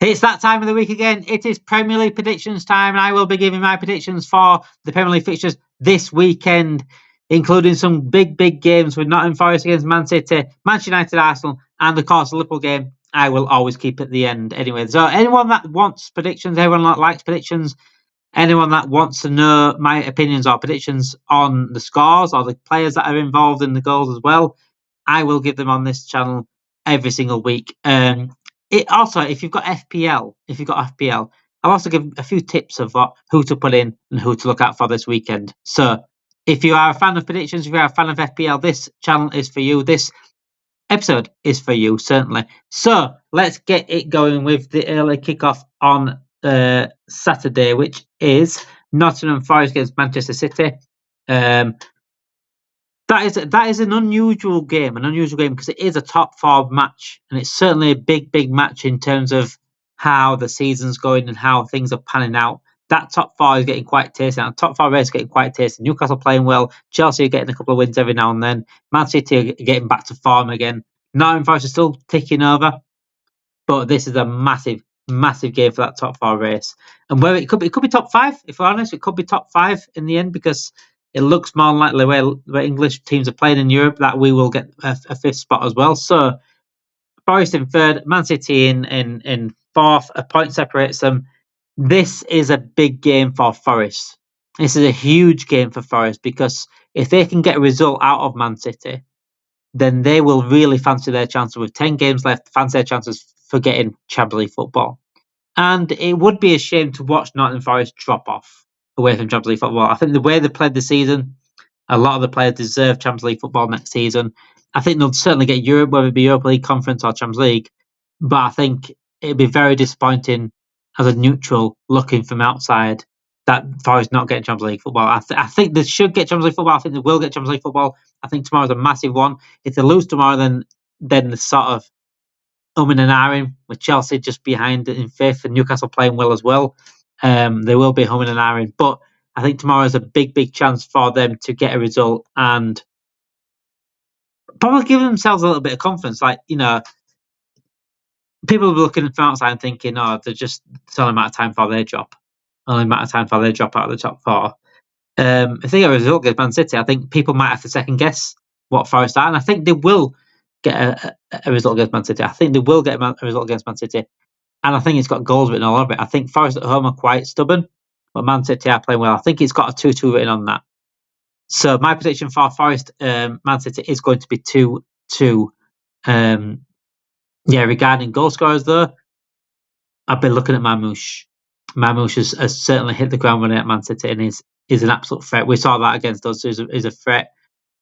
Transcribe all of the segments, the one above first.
It's that time of the week again. It is Premier League predictions time, and I will be giving my predictions for the Premier League fixtures this weekend, including some big games with Nottingham Forest against Man City, Manchester United, Arsenal, and of course the Liverpool game. I will always keep at the end anyway. So anyone that wants predictions, anyone that likes predictions, anyone that wants to know my opinions or predictions on the scores or the players that are involved in the goals as well, I will give them on this channel every single week. Also, if you've got FPL, I'll also give a few tips of who to put in and who to look out for this weekend. So, if you are a fan of predictions, if you are a fan of FPL, this channel is for you. This episode is for you, certainly. So, let's get it going with the early kickoff on Saturday, which is Nottingham Forest against Manchester City. That is an unusual game because it is a top four match, and it's certainly a big match in terms of how the season's going and how things are panning out. That top four is getting quite tasty, and the top four race is getting quite tasty. Newcastle playing well, Chelsea are getting a couple of wins every now and then, Man City are getting back to form again. Nottingham Forest is still ticking over, but this is a massive game for that top four race. And where it could be top five, if we're honest, it could be top five in the end, because it looks more likely where English teams are playing in Europe that we will get a fifth spot as well. So Forest in third, Man City in fourth, a point separates them. This is a big game for Forest. This is a huge game for Forest, because if they can get a result out of Man City, then they will really fancy their chances with 10 games left, fancy their chances for getting Champions League football. And it would be a shame to watch Nottingham Forest drop off away from Champions League football. I think the way they played this season, a lot of the players deserve Champions League football next season. I think they'll certainly get Europe, whether it be Europa League, Conference or Champions League. But I think it'd be very disappointing as a neutral looking from outside that Forest not getting Champions League football. I think they should get Champions League football. I think they will get Champions League football. I think tomorrow's a massive one. If they lose tomorrow, then the sort of and ahhing with Chelsea just behind in fifth and Newcastle playing well as well. They will be humming and ahhing, but I think tomorrow is a big chance for them to get a result and probably give themselves a little bit of confidence. Like, people will be looking from outside and thinking, oh, it's only a matter of time for their drop. Only a matter of time for their drop out of the top four. If they get a result against Man City, I think people might have to second guess what Forest are, and I think they will get a result against Man City. I think they will get a result against Man City, and I think it's got goals written all over it. I think Forest at home are quite stubborn, but Man City are playing well. I think it's got a 2-2 written on that. So my prediction for Forest, Man City is going to be 2-2. Regarding goal scorers though, I've been looking at Marmoush. Marmoush has certainly hit the ground running at Man City and is an absolute threat. We saw that against us. Is a threat.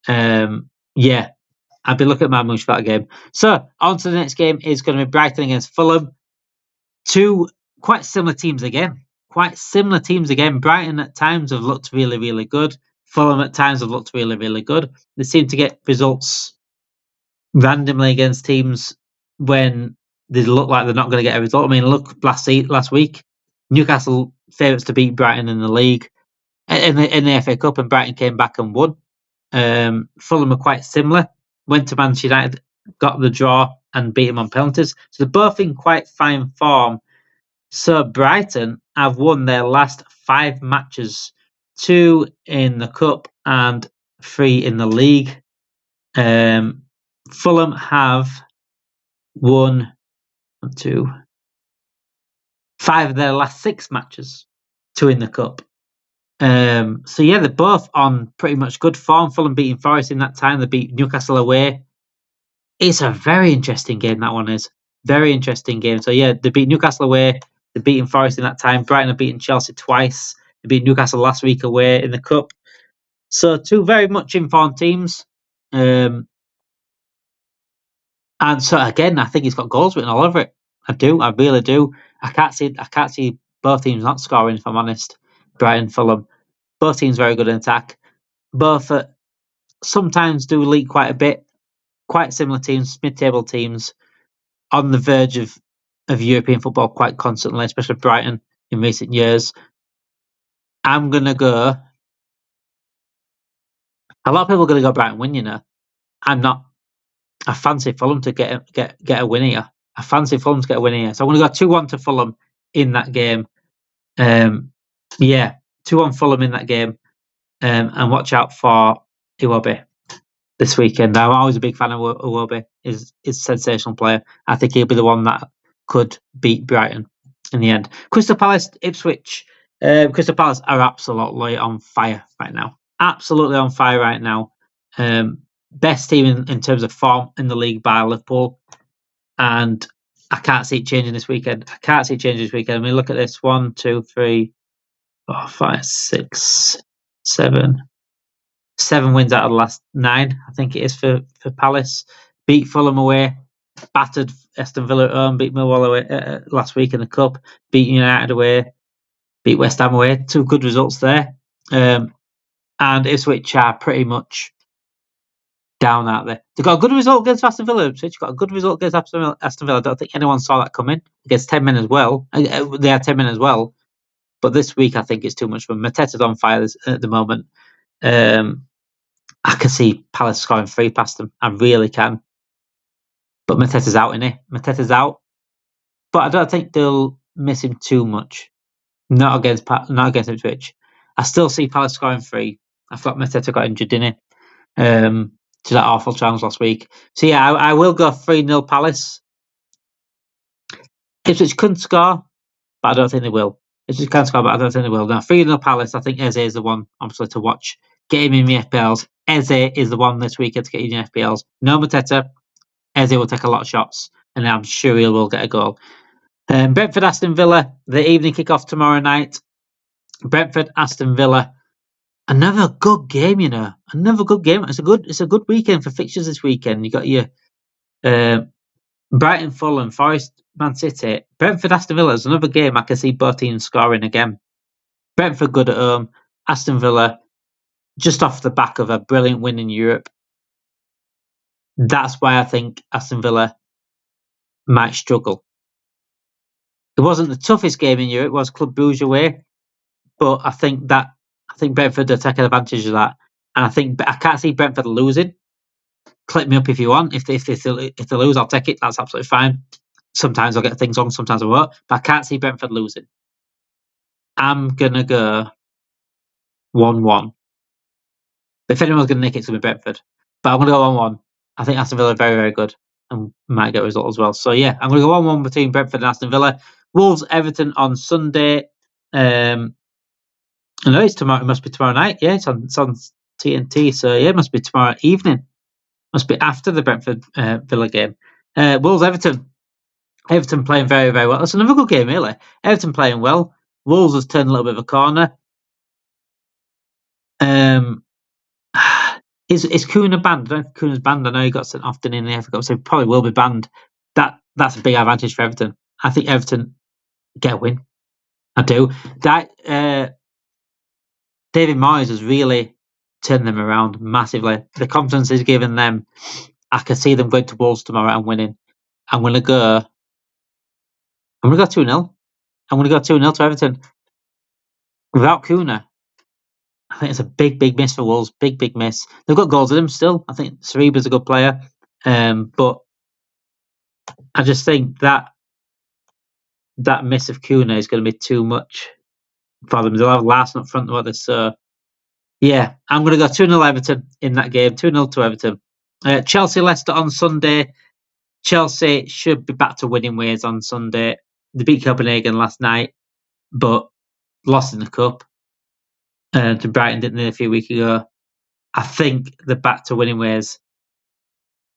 I've been looking at Marmoush for that game. So on to the next game is going to be Brighton against Fulham. Two quite similar teams again. Brighton at times have looked really good. Fulham at times have looked really good. They seem to get results randomly against teams when they look like they're not going to get a result. I mean, look last week, Newcastle favourites to beat Brighton in the league, in the FA Cup, and Brighton came back and won. Fulham are quite similar. Went to Manchester United, got the draw, and beat them on penalties. So they're both in quite fine form. So Brighton have won their last 5 matches, 2 in the Cup and 3 in the league. Fulham have won 5 of their last 6 matches, 2 in the Cup. They're both on pretty much good form. Fulham beating Forest in that time. They beat Newcastle away. It's a very interesting game, that one is. Very interesting game. So, they beat Newcastle away. They're beating Forest in that time. Brighton have beaten Chelsea twice. They beat Newcastle last week away in the Cup. So, 2 very much informed teams. And so, again, I think it's got goals written all over it. I really do. I can't see both teams not scoring, if I'm honest. Brighton, Fulham. Both teams very good in attack. Both sometimes do leak quite a bit. Quite similar teams, mid-table teams, on the verge of European football quite constantly, especially Brighton in recent years. I'm going to go... A lot of people are going to go Brighton win, I'm not. I fancy Fulham to get a win here. I fancy Fulham to get a win here. So I'm going to go 2-1 to Fulham in that game. 2-1 Fulham in that game. And watch out for Iwobi this weekend. I'm always a big fan of Iwobi. He's a sensational player. I think he'll be the one that could beat Brighton in the end. Crystal Palace, Ipswich. Crystal Palace are absolutely on fire right now. Absolutely on fire right now. Best team in terms of form in the league by Liverpool. And I can't see it changing this weekend. I mean, look at this. 1, 2, 3, 4, 5, 6, 7. 7 wins out of the last 9, I think it is for Palace. Beat Fulham away. Battered Aston Villa at home. Beat Millwall away last week in the Cup. Beat United away. Beat West Ham away. 2 good results there. And Ipswich are pretty much down out there. They got a good result against Aston Villa. Ipswich got a good result against Aston Villa. I don't think anyone saw that coming. Against 10 men as well. They had 10 men as well. But this week, I think it's too much for them. Mateta's on fire at the moment. I can see Palace scoring 3 past them. I really can. But Mateta's out, isn't he? Mateta's out. But I don't think they'll miss him too much. Not against Ipswich. I still see Palace scoring 3. I thought Mateta got injured, didn't he? To that awful challenge last week. So yeah, I will go 3-0 Palace. Ipswich couldn't score, but I don't think they will. Ipswich can score, but I don't think they will. Now 3-0 Palace, I think Eze is the one, obviously, to watch. Get him in the FPLs. Eze is the one this weekend to get you in the FPLs. No Mateta. Eze will take a lot of shots, and I'm sure he will get a goal. Brentford, Aston Villa, the evening kickoff tomorrow night. Brentford, Aston Villa. Another good game, you know. Another good game. It's a good weekend for fixtures this weekend. You got your Brighton, Fulham, Forest, Man City. Brentford, Aston Villa is another game I can see both teams scoring again. Brentford good at home. Aston Villa just off the back of a brilliant win in Europe. That's why I think Aston Villa might struggle. It wasn't the toughest game in Europe. It was Club Brugge away, but I think Brentford are taking advantage of that, and I can't see Brentford losing. Clip me up if you want. If they lose, I'll take it. That's absolutely fine. Sometimes I'll get things wrong, sometimes I won't, but I can't see Brentford losing. I'm gonna go 1-1. If anyone's gonna nick it, it's gonna be Brentford. But I'm gonna go 1-1. I think Aston Villa are very, very good and might get a result as well. So yeah, I'm gonna go 1-1 between Brentford and Aston Villa. Wolves Everton on Sunday. I know it's tomorrow. It must be tomorrow night. Yeah, it's on TNT. So yeah, it must be tomorrow evening. Must be after the Brentford Villa game. Wolves Everton. Everton playing very, very well. It's another good game, really. Everton playing well. Wolves has turned a little bit of a corner. Is Kuna banned? I don't know if Kuna's banned. I know he got sent off in the FA Cup, so he probably will be banned. That's a big advantage for Everton. I think Everton get a win. I do. David Moyes has really turned them around massively. The confidence he's given them, I can see them going to Wolves tomorrow and winning. I'm going to go 2-0. I'm going to go 2-0 to Everton. Without Kuna, I think it's a big, big miss for Wolves. Big, big miss. They've got goals in them still. I think Saliba's a good player. But I just think that miss of Kuna is going to be too much for them. They'll have Larson up front with this. So, yeah, I'm going to go 2-0 Everton in that game. 2-0 to Everton. Chelsea-Leicester on Sunday. Chelsea should be back to winning ways on Sunday. They beat Copenhagen last night, but lost in the Cup to Brighton, didn't they, a few weeks ago? I think they're back to winning ways.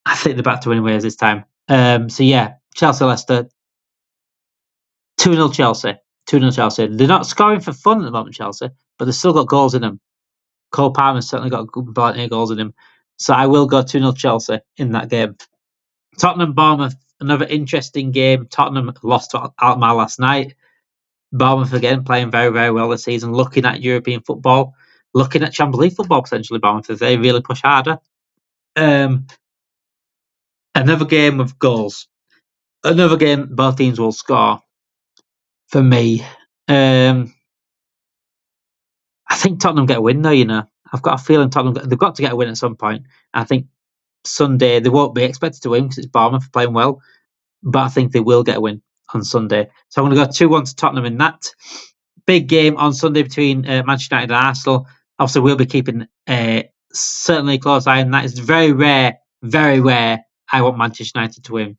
This time. So, yeah, Chelsea-Leicester. 2-0 Chelsea. 2-0 Chelsea. They're not scoring for fun at the moment, Chelsea, but they've still got goals in them. Cole Palmer's certainly got plenty of goals in him. So I will go 2-0 Chelsea in that game. Tottenham-Bournemouth, another interesting game. Tottenham lost to Alkmaar last night. Bournemouth again playing very, very well this season, looking at European football, looking at Champions League football potentially, Bournemouth, if they really push harder. Another game of goals. Another game both teams will score for me. I think Tottenham get a win though, you know. I've got a feeling they've got to get a win at some point. I think Sunday they won't be expected to win because it's Bournemouth playing well. but I think they will get a win on Sunday. So I'm going to go 2-1 to Tottenham in that. Big game on Sunday between Manchester United and Arsenal. Obviously, we'll be keeping certainly a close eye on that. It's very rare I want Manchester United to win.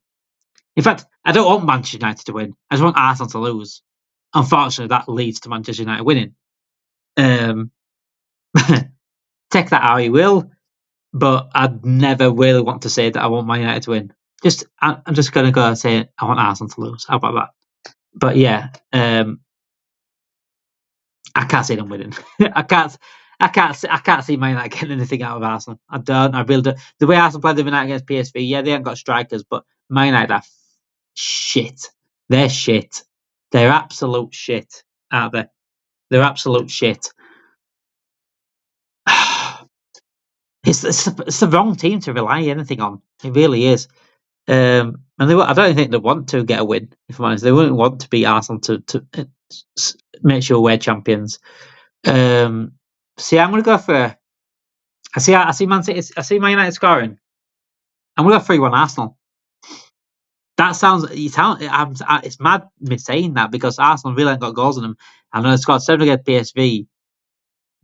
In fact, I don't want Manchester United to win. I just want Arsenal to lose. Unfortunately, that leads to Manchester United winning. Take that how you will, but I'd never really want to say that I want Man United to win. I'm just going to go and say I want Arsenal to lose. How about that? But yeah, I can't see them winning. I can't see Man United getting anything out of Arsenal. I don't. I really don't. The way Arsenal played the other night against PSV, yeah, they haven't got strikers, but Man United are shit. They're shit. They're absolute shit, aren't they? They're absolute shit. It's the wrong team to rely anything on. It really is. And I don't think they want to get a win. If I'm honest, they wouldn't want to beat Arsenal to make sure we're champions. See, I'm going to go for. I see Man City. I see Man United scoring. I'm going to go 3-1 Arsenal. That sounds. It's mad me saying that because Arsenal really ain't got goals in them. I know they scored 7 against PSV,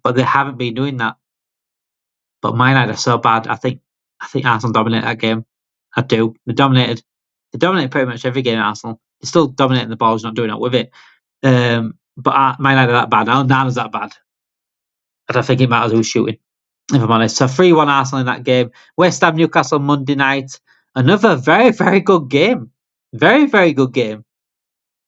but they haven't been doing that. But Man United are so bad. I think Arsenal dominate that game. I do. They dominated pretty much every game. Arsenal. They're still dominating the ball. Not doing it with it. But Man United are that bad. Nana's that bad. I don't think it matters who's shooting, if I'm honest. So 3-1 Arsenal in that game. West Ham Newcastle Monday night. Another very, very good game. Very, very good game.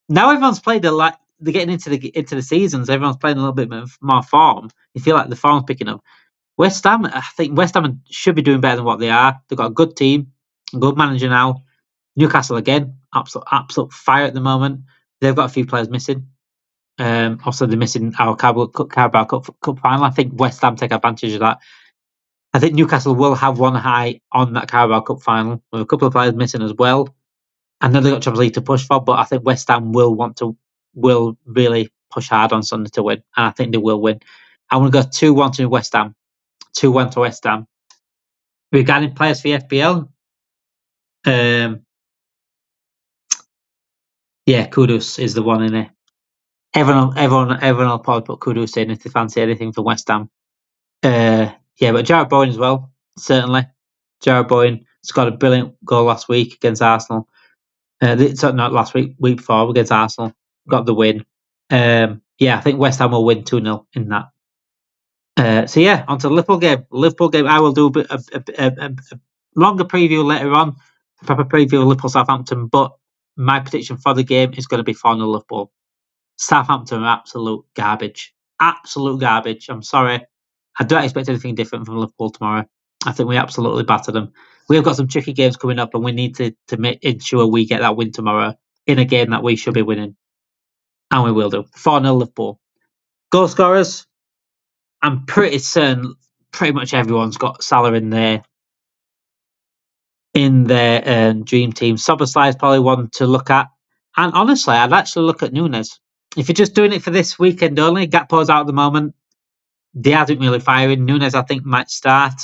Now everyone's played they're getting into the seasons. Everyone's playing a little bit more form. You feel like the form's picking up. West Ham, I think West Ham should be doing better than what they are. They've got a good team, a good manager now. Newcastle again, absolute fire at the moment. They've got a few players missing. Also, they're missing our Carabao Cup final. I think West Ham take advantage of that. I think Newcastle will have one high on that Carabao Cup final with a couple of players missing as well. I know they've got Champions League to push for, but I think West Ham will really push hard on Sunday to win, and I think they will win. I want to go 2-1 to West Ham. 2-1 to West Ham. Regarding players for the FPL, Kudus is the one in it. Everyone will probably put Kudus in if they fancy anything for West Ham. But Jarrod Bowen as well, certainly. Jarrod Bowen scored a brilliant goal last week against Arsenal. Not last week, week before against Arsenal. Got the win. I think West Ham will win 2-0 in that. On to the Liverpool game. Liverpool game, I will do a longer preview later on, a proper preview of Liverpool Southampton, but my prediction for the game is going to be 4-0 Liverpool. Southampton are absolute garbage. Absolute garbage. I'm sorry. I don't expect anything different from Liverpool tomorrow. I think we absolutely batter them. We've got some tricky games coming up, and we need to ensure we get that win tomorrow in a game that we should be winning. And we will do. 4-0 Liverpool. Goal scorers. I'm pretty certain pretty much everyone's got Salah in their dream team. Szoboszlai is probably one to look at. And honestly, I'd actually look at Núñez. If you're just doing it for this weekend only, Gakpo's out at the moment. Diaz isn't really firing. Núñez, I think, might start.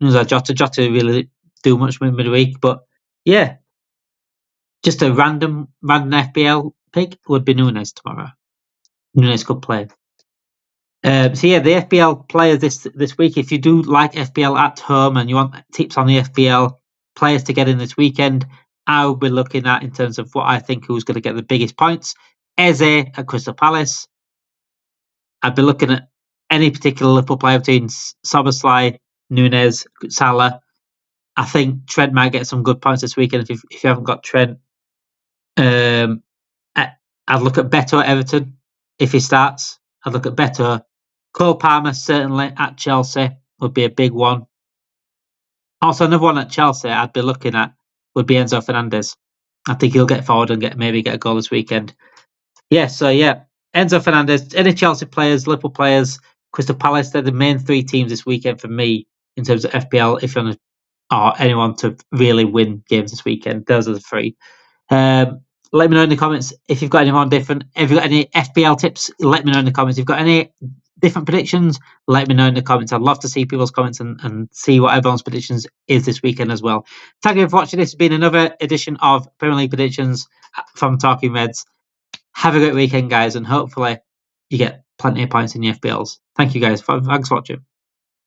Núñez or Jota really do much midweek. But yeah, just a random FPL pick would be Núñez tomorrow. Núñez could play. The FPL players this week, if you do like FPL at home and you want tips on the FPL players to get in this weekend, I'll be looking at, in terms of what I think who's going to get the biggest points, Eze at Crystal Palace. I'd be looking at any particular Liverpool player between Szoboszlai, Núñez, Salah. I think Trent might get some good points this weekend if you haven't got Trent. I'd look at Beto at Everton if he starts. I'd look at Beto. Cole Palmer, certainly, at Chelsea, would be a big one. Also, another one at Chelsea I'd be looking at would be Enzo Fernandez. I think he'll get forward and maybe get a goal this weekend. Enzo Fernandez, any Chelsea players, Liverpool players, Crystal Palace, they're the main 3 teams this weekend for me in terms of FPL, if you want to, or anyone to really win games this weekend. Those are the 3. Let me know in the comments if you've got any more different. If you've got any FPL tips, let me know in the comments. If you've got any different predictions, let me know in the comments. I'd love to see people's comments and see what everyone's predictions is this weekend as well. Thank you for watching. This has been another edition of Premier League predictions from Talking Reds. Have a great weekend, guys, and hopefully you get plenty of points in your FPLs. Thank you, guys. Thanks for watching.